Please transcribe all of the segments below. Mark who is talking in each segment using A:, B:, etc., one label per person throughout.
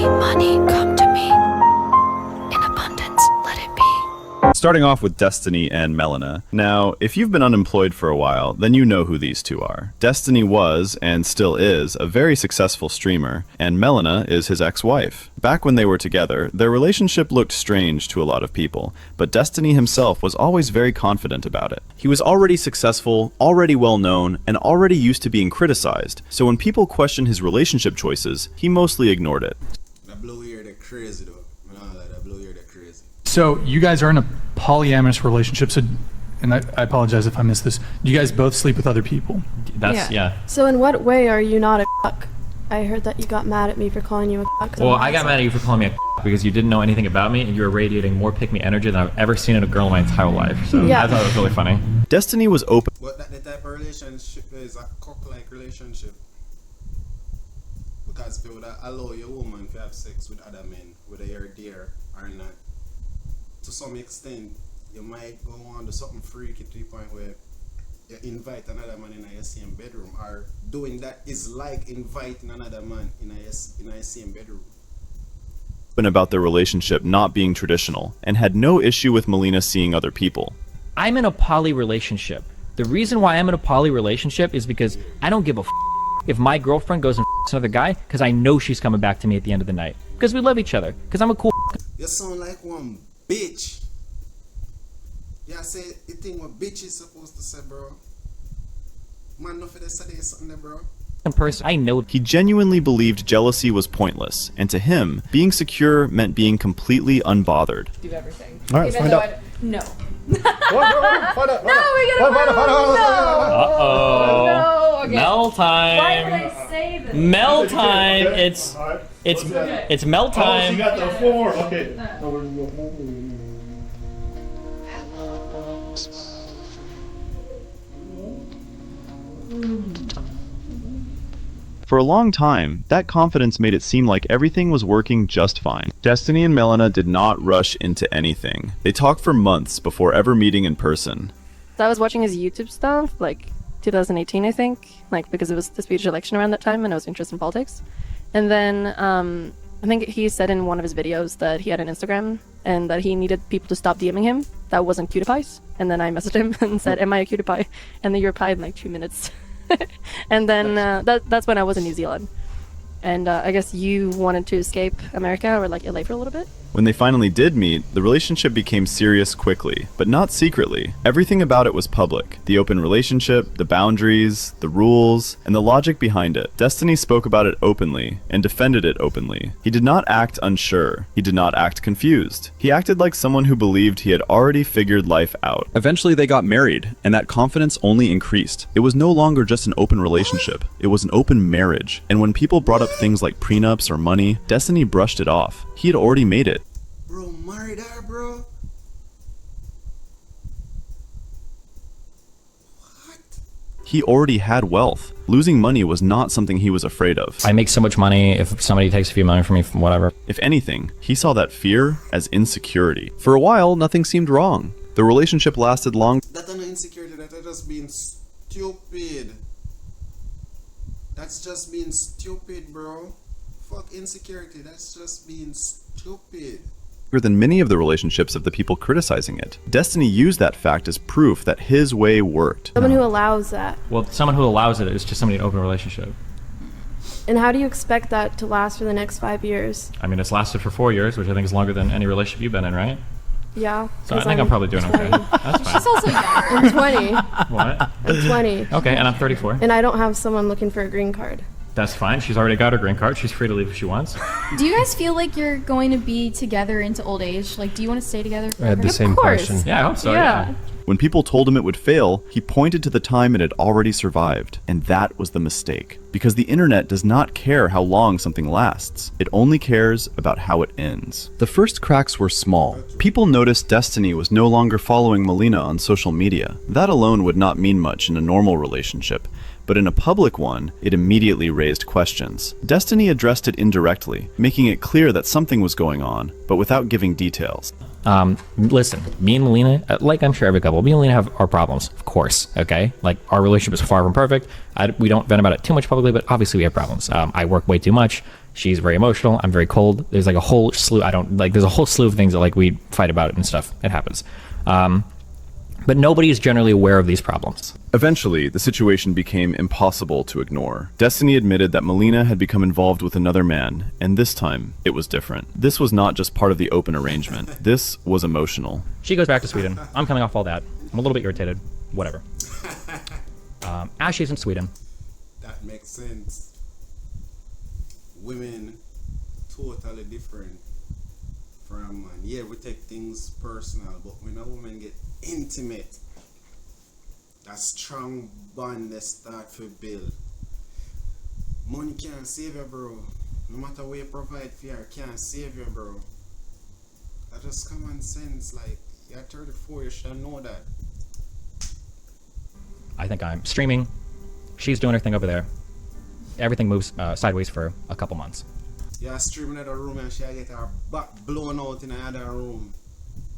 A: money, come to me. In abundance, let it be.
B: Starting off with Destiny and Melina. Now, if you've been unemployed for a while, then you know who these two are. Destiny was, and still is, a very successful streamer, and Melina is his ex-wife. Back when they were together, their relationship looked strange to a lot of people, but Destiny himself was always very confident about it. He was already successful, already well known, and already used to being criticized, so when people questioned his relationship choices, he mostly ignored it.
C: That blue ear, they're crazy though. That blue ear, they're crazy.
D: So you guys are in a polyamorous relationship, so, and I apologize if I missed this, you guys both sleep with other people?
E: That's, yeah.
F: So in what way are you not a cuck? I heard that you got mad at me for calling you a cuck.
E: Well, I got mad at you for calling me a because you didn't know anything about me and you were radiating more pick-me energy than I've ever seen in a girl in my entire life. So
F: yeah.
E: I thought it was really funny.
B: Destiny was open.
C: But the type of relationship is a cock-like relationship. Because if you would allow your woman to have sex with other men, whether you're there or not, to some extent, you might go on to something freaky to the point where you invite another man in your same bedroom, or doing that is like inviting another man in your same bedroom.
B: About their relationship not being traditional, and had no issue with Melina seeing other people.
G: I'm in a poly relationship. The reason why I'm in a poly relationship is because I don't give a if my girlfriend goes and another guy, because I know she's coming back to me at the end of the night. Because we love each other. Because I'm a cool.
C: You sound like one bitch. Yeah, say the thing what bitch is supposed to say, bro. Man, nothing to say something there, bro.
G: Person, I know.
B: He genuinely believed jealousy was pointless, and to him, being secure meant being completely unbothered.
H: Do everything.
D: All right, find out.
H: No.
D: Find out.
H: No, we gotta find out.
G: Uh-oh.
H: No. Okay.
G: Mel time.
H: Why did I say this?
G: Mel time. It's Mel time.
I: Oh, she got the form. Okay.
B: For a long time, that confidence made it seem like everything was working just fine. Destiny and Melina did not rush into anything. They talked for months before ever meeting in person.
F: So I was watching his YouTube stuff, like 2018, I think, like because it was the Swedish election around that time and I was interested in politics. And then I think he said in one of his videos that he had an Instagram and that he needed people to stop DMing him that wasn't cutie pies. And then I messaged him and said, am I a cutie pie? And then you replied in like 2 minutes. And then that's when I was in New Zealand. And I guess you wanted to escape America or like LA for a little bit?
B: When they finally did meet, the relationship became serious quickly, but not secretly. Everything about it was public. The open relationship, the boundaries, the rules, and the logic behind it. Destiny spoke about it openly, and defended it openly. He did not act unsure. He did not act confused. He acted like someone who believed he had already figured life out. Eventually they got married, and that confidence only increased. It was no longer just an open relationship. It was an open marriage. And when people brought up things like prenups or money, Destiny brushed it off. He had already made it.
C: Bro, married her, bro. What?
B: He already had wealth. Losing money was not something he was afraid of.
G: I make so much money if somebody takes a few money from me from whatever.
B: If anything, he saw that fear as insecurity. For a while, nothing seemed wrong. The relationship lasted long.
C: That's not insecurity, that's just being stupid. That's just being stupid, bro. Fuck insecurity, that's just being stupid.
B: Than many of the relationships of the people criticizing it. Destiny used that fact as proof that his way worked.
F: Someone who allows that.
G: Well, someone who allows it is just somebody in an open relationship.
F: And how do you expect that to last for the next 5 years?
G: I mean, it's lasted for 4 years, which I think is longer than any relationship you've been in, right?
F: Yeah.
G: So I think I'm probably doing okay. That's fine.
H: She's also younger.
F: I'm 20.
G: What?
F: I'm 20.
G: Okay, and I'm 34.
F: And I don't have someone looking for a green card.
G: That's fine. She's already got her green card. She's free to leave if she wants.
H: Do you guys feel like you're going to be together into old age? Like, do you want to stay together forever?
I: I had the same question.
G: Yeah, I hope so.
F: Yeah.
B: When people told him it would fail, he pointed to the time it had already survived. And that was the mistake. Because the internet does not care how long something lasts. It only cares about how it ends. The first cracks were small. People noticed Destiny was no longer following Melina on social media. That alone would not mean much in a normal relationship. But in a public one, it immediately raised questions. Destiny addressed it indirectly, making it clear that something was going on, but without giving details.
G: Listen, me and Melina, like I'm sure every couple, me and Melina have our problems, of course, okay? Like, our relationship is far from perfect. We don't vent about it too much publicly, but obviously we have problems. I work way too much. She's very emotional. I'm very cold. There's like a whole slew. There's a whole slew of things that like we fight about and stuff. It happens. But nobody is generally aware of these problems.
B: Eventually, the situation became impossible to ignore. Destiny admitted that Melina had become involved with another man, and this time, it was different. This was not just part of the open arrangement. This was emotional.
G: She goes back to Sweden. I'm coming off all that. I'm a little bit irritated. Whatever. As she's in Sweden.
C: That makes sense. Women, totally different from man. Yeah, we take things personal, but when a woman get intimate, that strong bond they start to build. Money can't save you, bro. No matter what you provide for her, can't save you, bro. That's just common sense. Like, you're 34, you should know that.
G: I think I'm streaming. She's doing her thing over there. Everything moves sideways for a couple months.
C: You're streaming at a room and she get her back blown out in another room.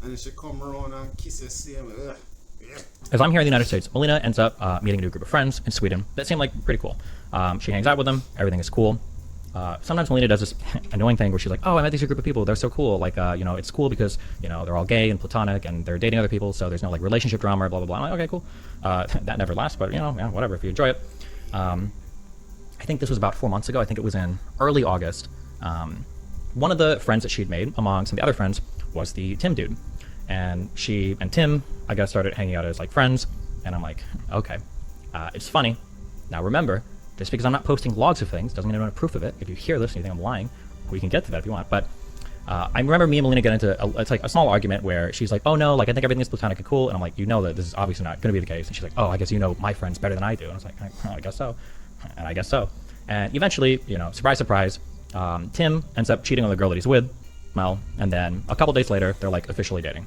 C: And then she come around and kiss you same.
G: As I'm here in the United States, Melina ends up meeting a new group of friends in Sweden that seem like pretty cool. She hangs out with them. Everything is cool. Sometimes Melina does this annoying thing where she's like, oh, I met these group of people. They're so cool. Like, it's cool because, they're all gay and platonic and they're dating other people. So there's no like relationship drama or blah, blah, blah. I'm like, okay, cool. That never lasts, but yeah, whatever, if you enjoy it. I think this was about 4 months ago. I think it was in early August. One of the friends that she'd made among some of the other friends was the Tim dude. And she and Tim, I guess, started hanging out as like friends. And I'm like, okay, it's funny. Now remember, just because I'm not posting logs of things doesn't mean I don't have proof of it. If you hear this and you think I'm lying, we can get to that if you want. But I remember me and Melina get into it's like a small argument where she's like, oh no, like I think everything is platonic and cool. And I'm like, that this is obviously not going to be the case. And she's like, oh, I guess you know my friends better than I do. And I was like, I guess so. And I guess so. And eventually, surprise, surprise, Tim ends up cheating on the girl that he's with, Mel. And then a couple days later, they're like officially dating.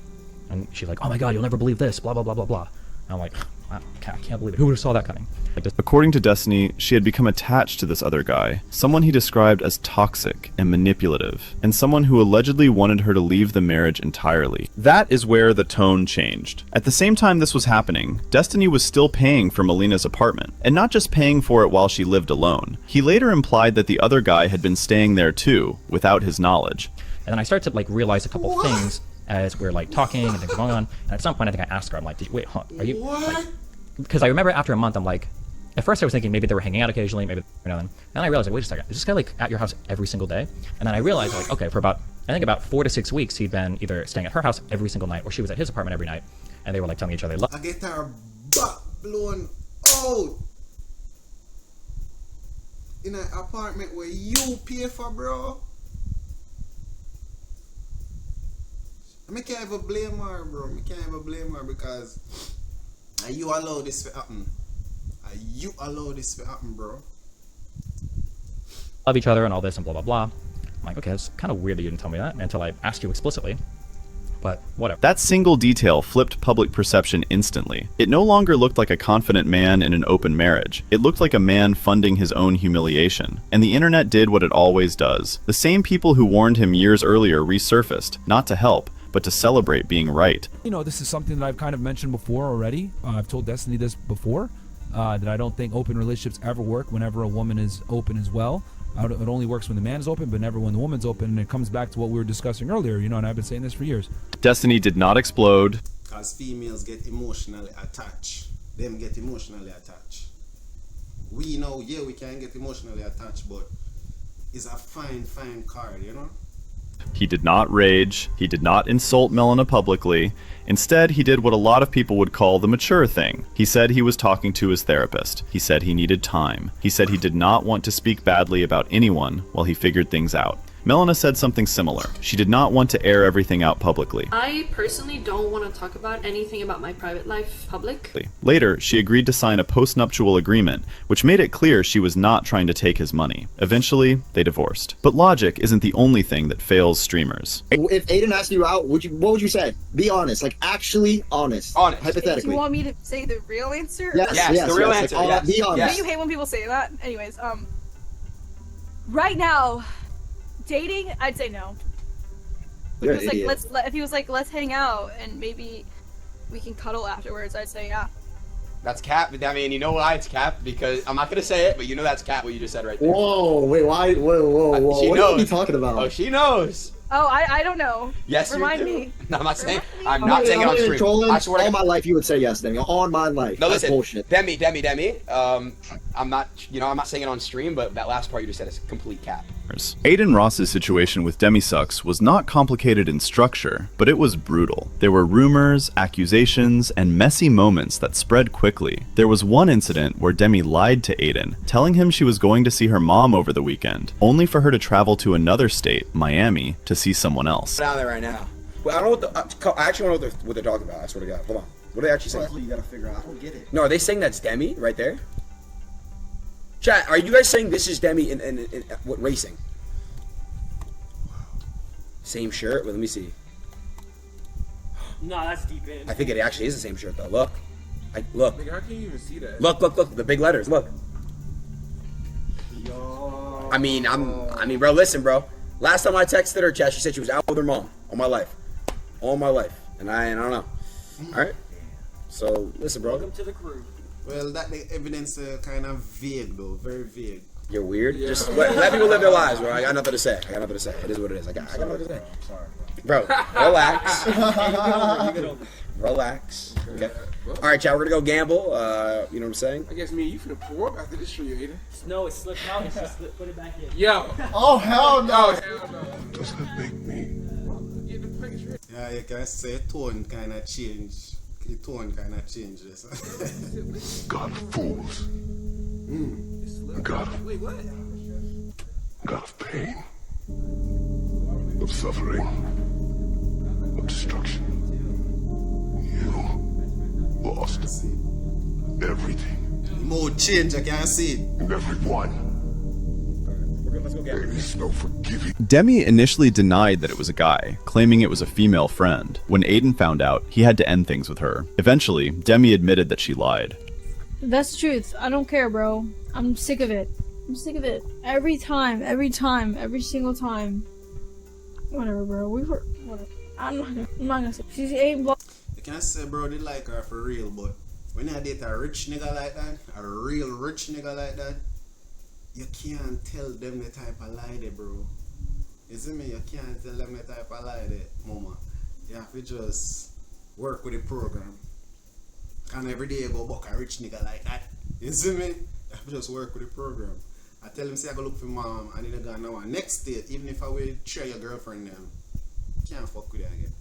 G: And she's like, oh my God, you'll never believe this, blah, blah, blah, blah, blah. And I'm like, I can't believe it. Who would have saw that coming? Like this.
B: According to Destiny, she had become attached to this other guy, someone he described as toxic and manipulative, and someone who allegedly wanted her to leave the marriage entirely. That is where the tone changed. At the same time this was happening, Destiny was still paying for Melina's apartment, and not just paying for it while she lived alone. He later implied that the other guy had been staying there too, without his knowledge.
G: And then I started to like realize a couple things as we're like talking and things are going on. And at some point I think I asked her, I'm like, wait, are you... Like, because I remember after a month, I'm like, at first I was thinking maybe they were hanging out occasionally, maybe nothing. Then I realized, like, wait a second, is this guy like at your house every single day? And then I realized, like, okay, for about 4 to 6 weeks, he'd been either staying at her house every single night, or she was at his apartment every night, and they were like telling each other,
C: I get her back blown out in an apartment where you pay for, bro. I can't even blame her, bro. I can't even blame her because you allow this to happen. You allow this to happen, bro.
G: Love each other and all this and blah, blah, blah. I'm like, okay, that's kind of weird that you didn't tell me that until I asked you explicitly. But whatever.
B: That single detail flipped public perception instantly. It no longer looked like a confident man in an open marriage. It looked like a man funding his own humiliation. And the internet did what it always does. The same people who warned him years earlier resurfaced, not to help, but to celebrate being right.
J: This is something that I've kind of mentioned before already. I've told Destiny this before, that I don't think open relationships ever work whenever a woman is open as well. It only works when the man is open, but never when the woman's open. And it comes back to what we were discussing earlier, and I've been saying this for years.
B: Destiny did not explode.
C: Because females get emotionally attached. Them get emotionally attached. We know, yeah, we can get emotionally attached, but it's a fine card,
B: He did not rage. He did not insult Melina publicly. Instead, he did what a lot of people would call the mature thing. He said he was talking to his therapist. He said he needed time. He said he did not want to speak badly about anyone while he figured things out. Melina said something similar. She did not want to air everything out publicly.
K: I personally don't want to talk about anything about my private life public.
B: Later, she agreed to sign a postnuptial agreement, which made it clear she was not trying to take his money. Eventually, they divorced. But logic isn't the only thing that fails streamers.
L: If Adin asked you out, what would you say? Be honest, like actually honest. Hypothetically.
M: Do you want me to say the real answer?
L: Yes, the real answer. Like, be honest.
M: Don't you hate when people say that? Anyways, right now, dating, I'd say no. If he was like, let's hang out and maybe we can cuddle afterwards, I'd say yeah.
N: That's cap. I mean, you know why it's cap? Because I'm not gonna say it, but you know that's cap. What you just said right there.
L: Whoa, wait, why? Whoa.
N: She
L: What
N: knows.
L: are you talking about?
N: Oh, she knows.
M: Oh, I don't know.
N: Yes,
M: Remind
N: you do.
M: me.
N: No, I'm not saying. I'm not saying it on stream.
L: Trolling.
N: I swear to
L: All
N: God.
L: my life, you would say yes, Demi. On my life.
N: No,
L: That's
N: listen,
L: bullshit.
N: Demi. I'm not, I'm not saying it on stream, but that last part you just said is complete cap.
B: Adin Ross's situation with Demi Sucks was not complicated in structure, but it was brutal. There were rumors, accusations, and messy moments that spread quickly. There was one incident where Demi lied to Adin, telling him she was going to see her mom over the weekend, only for her to travel to another state, Miami, to see someone else.
N: Down there right now. Well, I don't know what I actually don't know what they're talking about. I swear to God. Hold on. What are they actually saying?
C: That's what you gotta figure out. I don't get it.
N: No, are they saying that's Demi right there? Chat, are you guys saying this is Demi in what racing? Same shirt? Well, let me see.
O: No, that's deep in.
N: I think it actually is the same shirt though. Look. Look.
P: Nigga, how can you even see that?
N: Look. The big letters. Look. I mean, bro, listen, bro. Last time I texted her, chat, she said she was out with her mom. All my life. And I don't know. Alright? So, listen, bro.
O: Welcome to the crew.
C: Well, that the evidence kind of vague though, very vague.
N: You're weird. Yeah. Just let people live their lives, bro. I got nothing to say. It is what it is. I got nothing to say.
C: Sorry.
N: Bro, relax. Relax. Okay. All right, chat. We're gonna go gamble. You know what I'm saying?
P: I guess me and you finna pour up after this for you, Adin.
O: No, it slipped out. It's just put it back in.
P: Yo.
C: Oh hell no.
P: Does that make me?
C: Yeah, you can say tone kind of change. The tone kind of changes.
P: God of fools. God of pain, of suffering, of destruction. You lost everything.
C: More change, I can see it.
P: And everyone. There is no forgiving.
B: Demi initially denied that it was a guy, claiming it was a female friend. When Adin found out, he had to end things with her. Eventually, Demi admitted that she lied.
Q: That's the truth. I don't care, bro. I'm sick of it. Every time, every single time. Whatever, bro. Whatever. I'm not gonna say. She's ain't.
C: You can say, bro, they like her for real, but when you date a rich nigga like that, a real rich nigga like that, you can't tell them the type of lie they, bro. You see me? You can't tell them the type of lie they, mama. You have to just work with the program. And every day you go buck a rich nigga like that. You see me? You have to just work with the program. I tell him, say I go look for mom, and then I go now. Next date, even if I will share your girlfriend them, can't fuck with you again.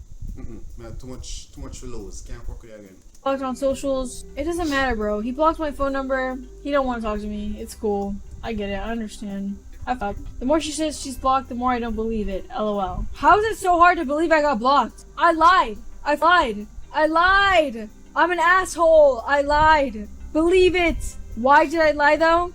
C: Man, too much for lose. Can't fuck with you again.
Q: Blocked on socials. It doesn't matter, bro. He blocked my phone number. He don't want to talk to me. It's cool. I get it. I understand. The more she says she's blocked, the more I don't believe it. LOL. How is it so hard to believe I got blocked? I lied. I'm an asshole. I lied. Believe it. Why did I lie though?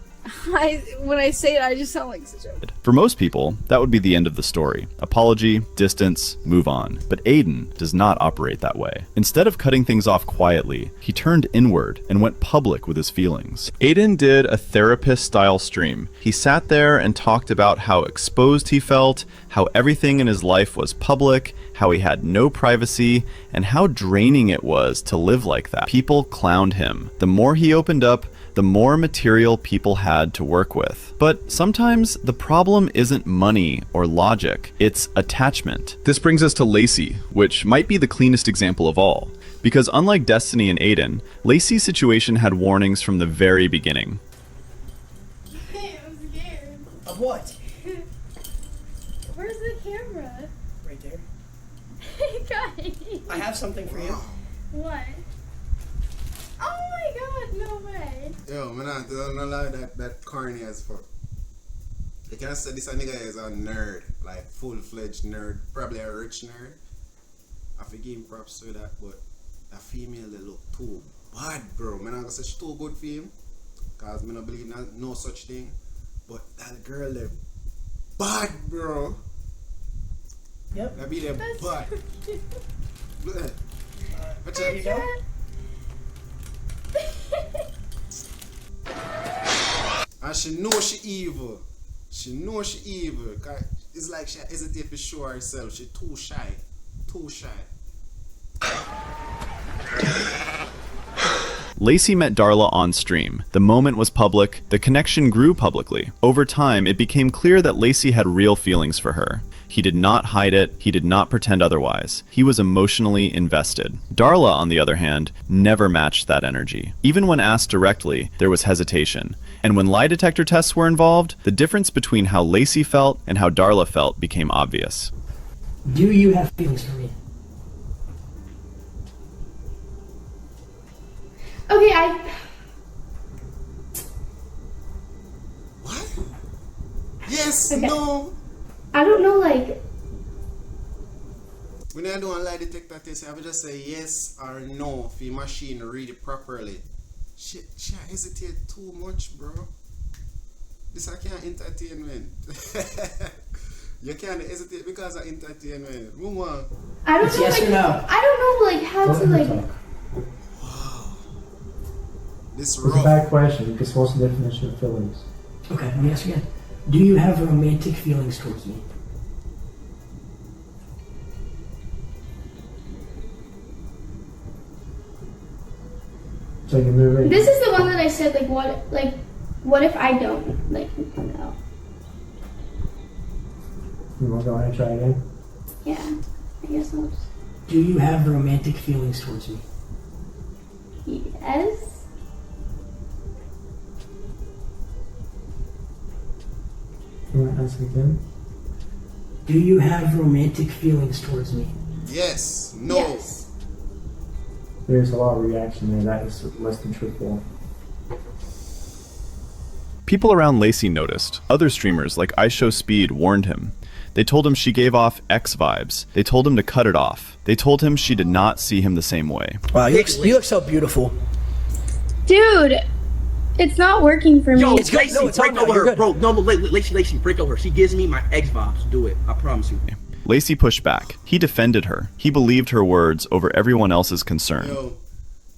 Q: When I say it, I just sound like such a...
B: For most people, that would be the end of the story. Apology, distance, move on. But Adin does not operate that way. Instead of cutting things off quietly, he turned inward and went public with his feelings. Adin did a therapist-style stream. He sat there and talked about how exposed he felt, how everything in his life was public, how he had no privacy, and how draining it was to live like that. People clowned him. The more he opened up, the more material people had to work with. But sometimes the problem isn't money or logic, it's attachment. This brings us to Lacy, which might be the cleanest example of all. Because unlike Destiny and Adin, Lacy's situation had warnings from the very beginning.
R: I'm scared.
O: Of what?
R: Where's the camera?
O: Right there.
R: Guys.
O: I have something for you.
R: What? Oh my god, no way.
C: Yo, man, I don't lie that corny as fuck. You can say this nigga is a nerd, like full-fledged nerd, probably a rich nerd. I forgive him props to that, but that female they look too bad, bro. Man, I'm gonna say she's too good for him, cause I don't believe in no such thing. But that girl they bad, bro.
O: Yep.
C: That be the bad. Look at that.
O: There you go.
C: And she know she evil. It's like she hesitate to show herself. She too shy.
B: Lacy met Darla on stream. The moment was public, the connection grew publicly. Over time, it became clear that Lacy had real feelings for her. He did not hide it, he did not pretend otherwise. He was emotionally invested. Darla, on the other hand, never matched that energy. Even when asked directly, there was hesitation. And when lie detector tests were involved, the difference between how Lacy felt and how Darla felt became obvious.
O: Do you have feelings for me?
R: Okay,
C: Yes,
R: Okay.
C: no.
R: I don't know, like,
C: When I do a lie detector test, I would just say yes or no if the machine read it properly. Shit, I hesitate too much, bro. This I can't entertainment. You can't hesitate because of entertainment. Move on.
R: I don't
O: It's
R: know,
O: yes
R: like,
O: or no.
R: I don't know, like, how
O: Let
R: to,
O: her
R: like,
O: talk.
C: This
S: It's a
C: rough.
S: bad question because what's the definition of feelings?
O: Okay, let me ask again. Do you have romantic feelings towards me?
S: So you're moving.
R: this is the one that I said, like, what if I don't, like, no.
S: You want to go ahead and try again?
R: Yeah, I guess I'll just,
O: Do you have romantic feelings towards me?
R: yes.
S: You want to answer again?
O: Do you have romantic feelings towards me?
C: Yes, no.
R: Yes.
S: There's a lot of reaction there. That is less than truthful.
B: People around Lacy noticed. Other streamers like IShowSpeed warned him. They told him she gave off X vibes. They told him to cut it off. They told him she did not see him the same way.
O: Wow, you look so beautiful.
R: Dude, it's not working for me.
N: Yo,
O: It's good.
N: Lacy,
O: No, it's
N: break
O: on now.
N: over
O: You're
N: her,
O: good.
N: bro. No, Lacy, break over her. She gives me my X vibes. Do it. I promise you.
B: Lacy pushed back. He defended her. He believed her words over everyone else's concern.
C: Yo,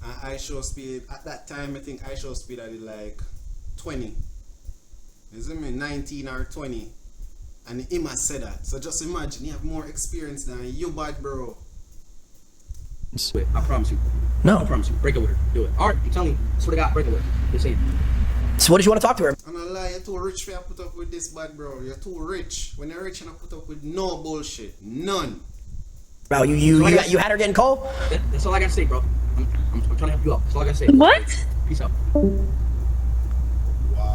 C: IShowSpeed, at that time, I think IShowSpeed I did like 20. Is it me? 19 or 20. And him has said that. So just imagine, you have more experience than you, bad bro.
N: Do it. I promise you.
O: No.
N: I promise you. Break over her. Do it. Alright, I'm telling you. Swear to God, break over her. Just say it.
O: So what did you want to talk to her?
C: And I lie, you're too rich for you to put up with this, bad bro. You're too rich. When you're rich, you don't put up with no bullshit. None.
O: Bro, you had her getting cold?
N: That's all I gotta say, bro. I'm trying to help you out. That's all I gotta say.
R: What?
N: Peace out.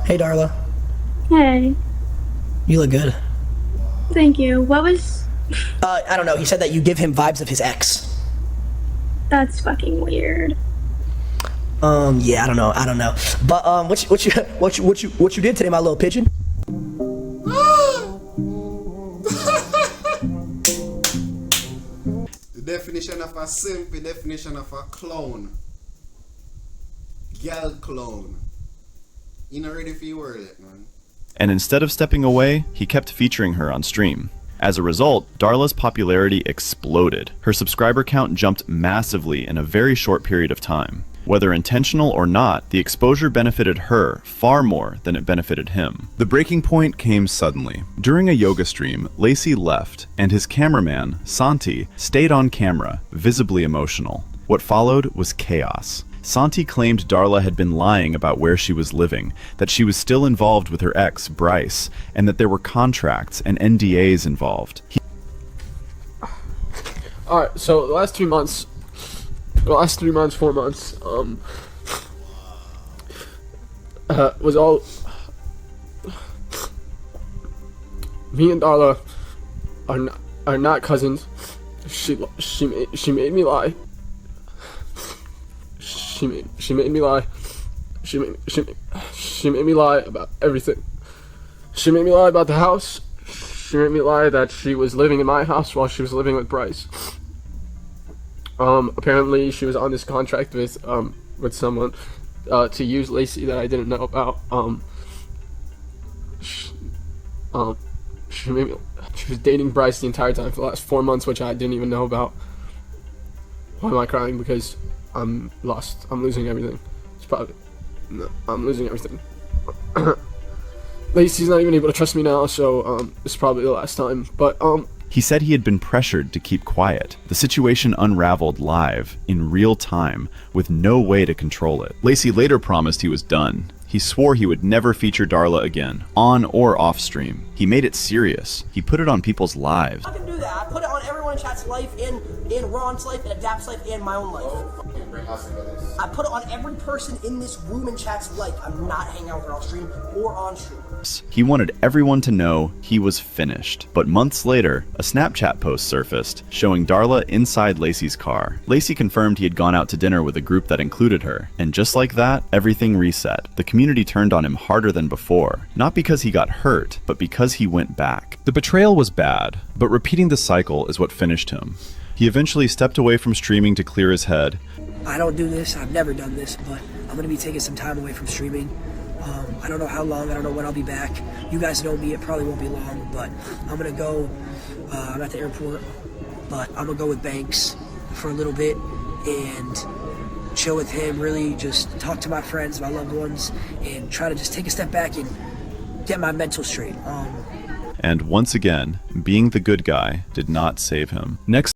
O: Hey, Darla.
R: Hey,
O: You look good.
R: thank you. What was...
O: I don't know. He said that you give him vibes of his ex.
R: That's fucking weird.
O: Yeah, I don't know. But what you did today, my little pigeon?
C: The definition of a simp, the definition of a clown. Gal clown. You not ready for your word yet, man.
B: And instead of stepping away, he kept featuring her on stream. As a result, Darla's popularity exploded. Her subscriber count jumped massively in a very short period of time. Whether intentional or not, the exposure benefited her far more than it benefited him. The breaking point came suddenly. During a yoga stream, Lacy left, and his cameraman, Santi, stayed on camera, visibly emotional. What followed was chaos. Santi claimed Darla had been lying about where she was living, that she was still involved with her ex, Bryce, and that there were contracts and NDAs involved.
I: Alright, so the last 3 months, 4 months, was all me and Darla are not cousins. She made me lie. She made me lie. She made me lie about everything. She made me lie about the house. She made me lie that she was living in my house while she was living with Bryce. Apparently she was on this contract with someone to use Lacy that I didn't know about. She was dating Bryce the entire time for the last 4 months, which I didn't even know about. Why am I crying? Because I'm lost. I'm losing everything. I'm losing everything. Lacy's not even able to trust me now, so it's probably the last time. But
B: He said he had been pressured to keep quiet. The situation unraveled live, in real time, with no way to control it. Lacy later promised he was done. He swore he would never feature Darla again, on or off stream. He made it serious. He put it on people's lives.
O: I can do that. I put it on everyone in chat's life, in Ron's life, and Adapt's life, and my own life. I put it on every person in this room in chat's life. I'm not hanging out with her off stream or on stream.
B: He wanted everyone to know he was finished. But months later, a Snapchat post surfaced showing Darla inside Lacy's car. Lacy confirmed he had gone out to dinner with a group that included her, and just like that, everything reset. The community turned on him harder than before, not because he got hurt, but because he went back. The betrayal was bad, but repeating the cycle is what finished him. He eventually stepped away from streaming to clear his head.
O: I don't do this. I've never done this, but I'm going to be taking some time away from streaming. I don't know how long. I don't know when I'll be back. You guys know me. It probably won't be long, but I'm going to go. I'm at the airport, but I'm going to go with Banks for a little bit and chill with him, really just talk to my friends, my loved ones, and try to just take a step back and get my mental straight.
B: And once again, being the good guy did not save him. Next